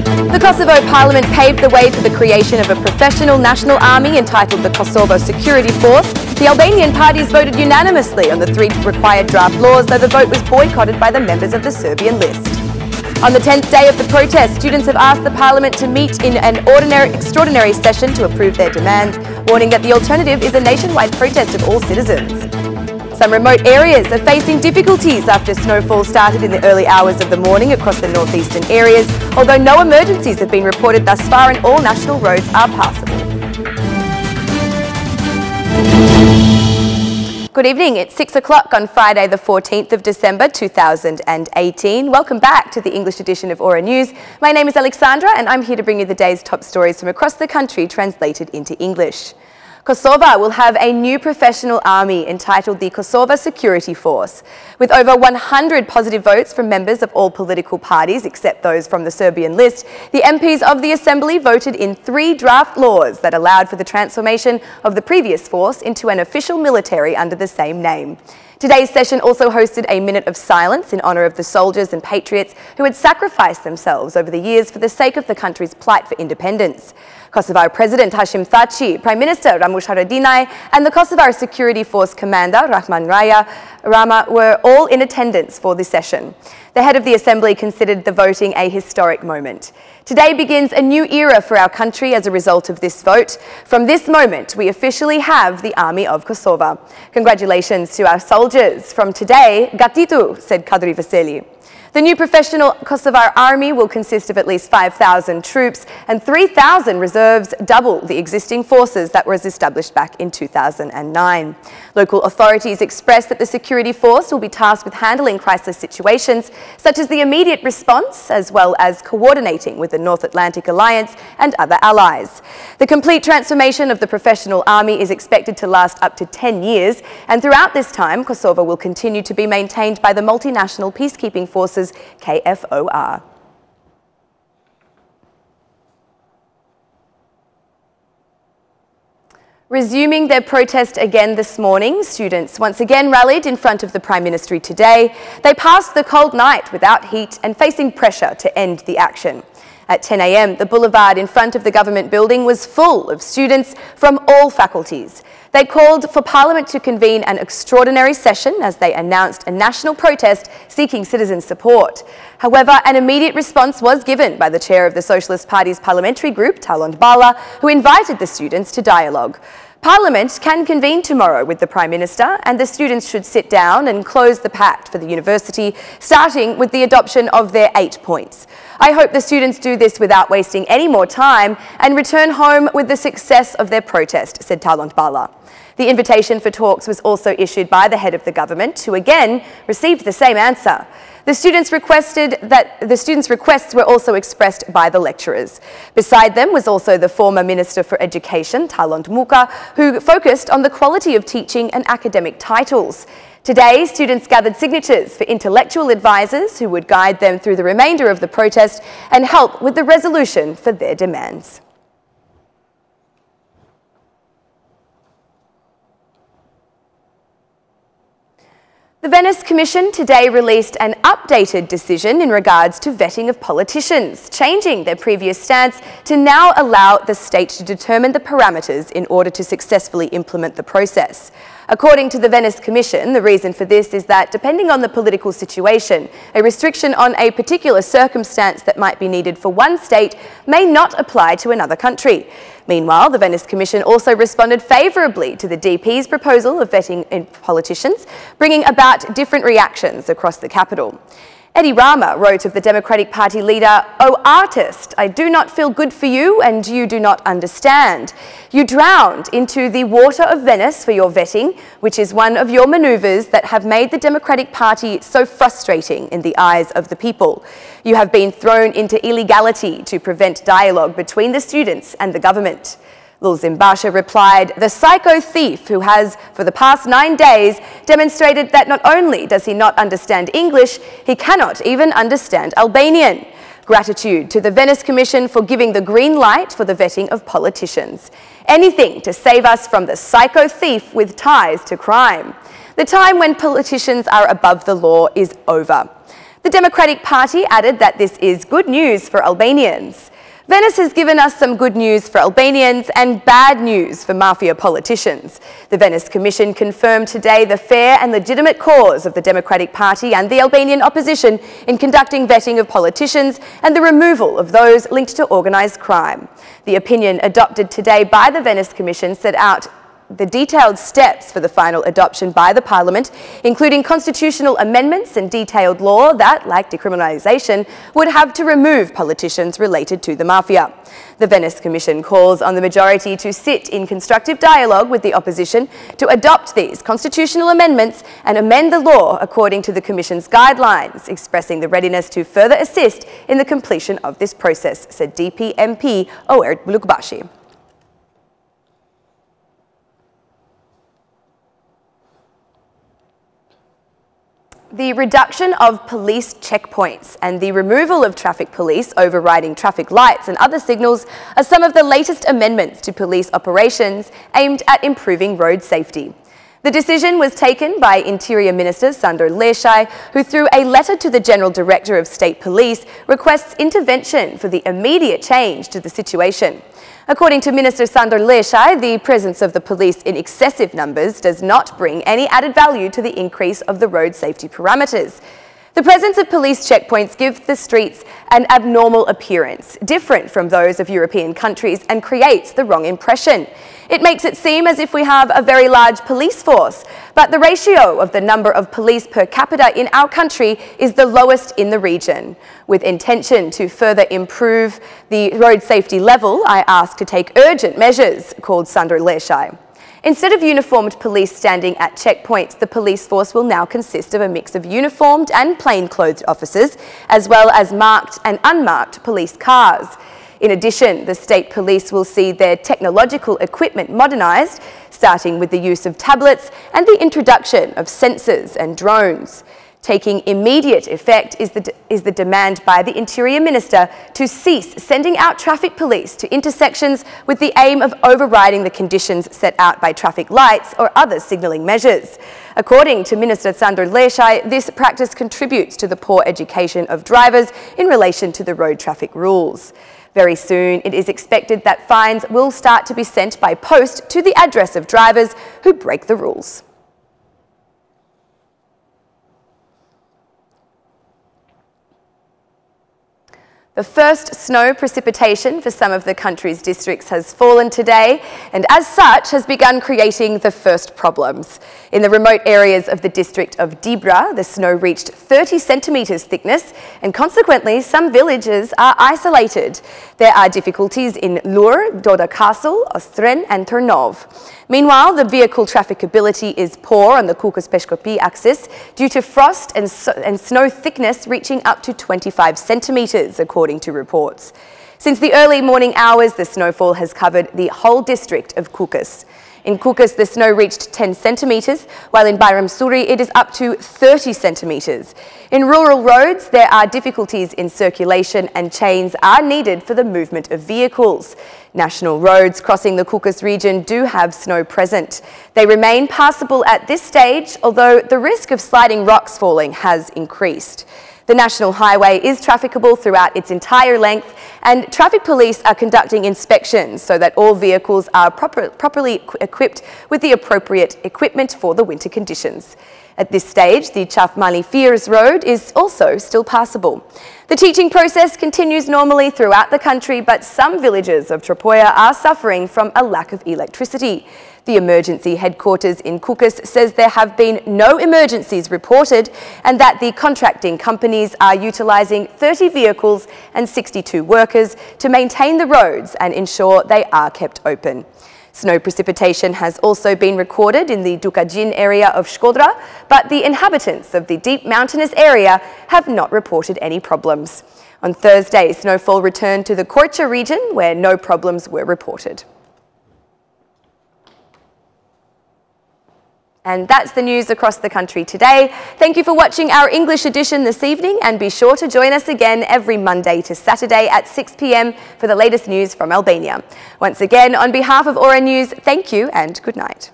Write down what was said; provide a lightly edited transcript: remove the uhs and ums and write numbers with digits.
The Kosovo Parliament paved the way for the creation of a professional national army entitled the Kosovo Security Force. The Albanian parties voted unanimously on the 3 required draft laws, though the vote was boycotted by the members of the Serbian list. On the 10th day of the protest, students have asked the Parliament to meet in an extraordinary session to approve their demands, warning that the alternative is a nationwide protest of all citizens. Some remote areas are facing difficulties after snowfall started in the early hours of the morning across the northeastern areas, although no emergencies have been reported thus far and all national roads are passable. Good evening, it's 6 o'clock on Friday the 14th of December 2018. Welcome back to the English edition of Aura News. My name is Alexandra and I'm here to bring you the day's top stories from across the country translated into English. Kosovo will have a new professional army entitled the Kosovo Security Force. With over 100 positive votes from members of all political parties, except those from the Serbian list, the MPs of the Assembly voted in 3 draft laws that allowed for the transformation of the previous force into an official military under the same name. Today's session also hosted a minute of silence in honour of the soldiers and patriots who had sacrificed themselves over the years for the sake of the country's plight for independence. Kosovo President Hashim Thaçi, Prime Minister Ramush Haradinaj and the Kosovo Security Force Commander Rahman Rama were all in attendance for this session. The head of the Assembly considered the voting a historic moment. Today begins a new era for our country as a result of this vote. From this moment, we officially have the Army of Kosovo. Congratulations to our soldiers. From today, Gatitu, said Kadri Veseli. The new professional Kosovo Army will consist of at least 5,000 troops and 3,000 reserves, double the existing forces that was established back in 2009. Local authorities expressed that the security force will be tasked with handling crisis situations such as the immediate response, as well as coordinating with the North Atlantic Alliance and other allies. The complete transformation of the professional army is expected to last up to 10 years, and throughout this time, Kosovo will continue to be maintained by the multinational peacekeeping forces KFOR. Resuming their protest again this morning, students once again rallied in front of the Prime Ministry today. They passed the cold night without heat and facing pressure to end the action. At 10 a.m, the boulevard in front of the government building was full of students from all faculties. They called for Parliament to convene an extraordinary session as they announced a national protest seeking citizen support. However, an immediate response was given by the chair of the Socialist Party's parliamentary group, Talon Bala, who invited the students to dialogue. Parliament can convene tomorrow with the Prime Minister, and the students should sit down and close the pact for the university, starting with the adoption of their 8 points. I hope the students do this without wasting any more time and return home with the success of their protest, said Talon Bala. The invitation for talks was also issued by the head of the government, who again received the same answer. The students' requests were also expressed by the lecturers. Beside them was also the former Minister for Education, Talon Muka, who focused on the quality of teaching and academic titles. Today, students gathered signatures for intellectual advisors who would guide them through the remainder of the protest and help with the resolution for their demands. The Venice Commission today released an updated decision in regards to vetting of politicians, changing their previous stance to now allow the state to determine the parameters in order to successfully implement the process. According to the Venice Commission, the reason for this is that, depending on the political situation, a restriction on a particular circumstance that might be needed for one state may not apply to another country. Meanwhile, the Venice Commission also responded favourably to the DP's proposal of vetting in politicians, bringing about different reactions across the capital. Eddie Rama wrote of the Democratic Party leader, "Oh artist, I do not feel good for you and you do not understand. You drowned into the water of Venice for your vetting, which is one of your manoeuvres that have made the Democratic Party so frustrating in the eyes of the people. You have been thrown into illegality to prevent dialogue between the students and the government." Lul Zimbasha replied, "The psycho thief who has, for the past 9 days, demonstrated that not only does he not understand English, he cannot even understand Albanian. Gratitude to the Venice Commission for giving the green light for the vetting of politicians. Anything to save us from the psycho thief with ties to crime. The time when politicians are above the law is over." The Democratic Party added that this is good news for Albanians. Venice has given us some good news for Albanians and bad news for mafia politicians. The Venice Commission confirmed today the fair and legitimate cause of the Democratic Party and the Albanian opposition in conducting vetting of politicians and the removal of those linked to organised crime. The opinion adopted today by the Venice Commission set out the detailed steps for the final adoption by the Parliament, including constitutional amendments and detailed law that, like decriminalisation, would have to remove politicians related to the mafia. The Venice Commission calls on the majority to sit in constructive dialogue with the opposition to adopt these constitutional amendments and amend the law according to the Commission's guidelines, expressing the readiness to further assist in the completion of this process, said DP MP Oert Bulukbashi. The reduction of police checkpoints and the removal of traffic police overriding traffic lights and other signals are some of the latest amendments to police operations aimed at improving road safety. The decision was taken by Interior Minister Sandor Leshaj, who through a letter to the General Director of State Police requests intervention for the immediate change to the situation. According to Minister Sandor Leshaj, the presence of the police in excessive numbers does not bring any added value to the increase of the road safety parameters. The presence of police checkpoints gives the streets an abnormal appearance, different from those of European countries, and creates the wrong impression. It makes it seem as if we have a very large police force, but the ratio of the number of police per capita in our country is the lowest in the region. With intention to further improve the road safety level, I ask to take urgent measures, called Sandor Leshaj. Instead of uniformed police standing at checkpoints, the police force will now consist of a mix of uniformed and plainclothed officers, as well as marked and unmarked police cars. In addition, the state police will see their technological equipment modernised, starting with the use of tablets and the introduction of sensors and drones. Taking immediate effect is the demand by the Interior Minister to cease sending out traffic police to intersections with the aim of overriding the conditions set out by traffic lights or other signalling measures. According to Minister Sandor Leshaj, this practice contributes to the poor education of drivers in relation to the road traffic rules. Very soon, it is expected that fines will start to be sent by post to the address of drivers who break the rules. The first snow precipitation for some of the country's districts has fallen today and as such has begun creating the first problems. In the remote areas of the district of Dibra, the snow reached 30 centimetres thickness and consequently some villages are isolated. There are difficulties in Lur, Doda Castle, Ostren and Turnov. Meanwhile, the vehicle trafficability is poor on the Kukas-Peshkopi axis due to frost and snow thickness reaching up to 25 centimetres, according to reports. Since the early morning hours, the snowfall has covered the whole district of Kukas. In Kukas, the snow reached 10 centimetres, while in Bayram Suri it is up to 30 centimetres. In rural roads, there are difficulties in circulation and chains are needed for the movement of vehicles. National roads crossing the Kukas region do have snow present. They remain passable at this stage, although the risk of sliding rocks falling has increased. The National Highway is trafficable throughout its entire length and traffic police are conducting inspections so that all vehicles are properly equipped with the appropriate equipment for the winter conditions. At this stage, the Chafmali Firs Road is also still passable. The teaching process continues normally throughout the country, but some villages of Tropoja are suffering from a lack of electricity. The emergency headquarters in Kukas says there have been no emergencies reported and that the contracting companies are utilising 30 vehicles and 62 workers to maintain the roads and ensure they are kept open. Snow precipitation has also been recorded in the Dukajin area of Shkodra, but the inhabitants of the deep mountainous area have not reported any problems. On Thursday, snowfall returned to the Korcha region where no problems were reported. And that's the news across the country today. Thank you for watching our English edition this evening and be sure to join us again every Monday to Saturday at 6 p.m. for the latest news from Albania. Once again, on behalf of Aura News, thank you and good night.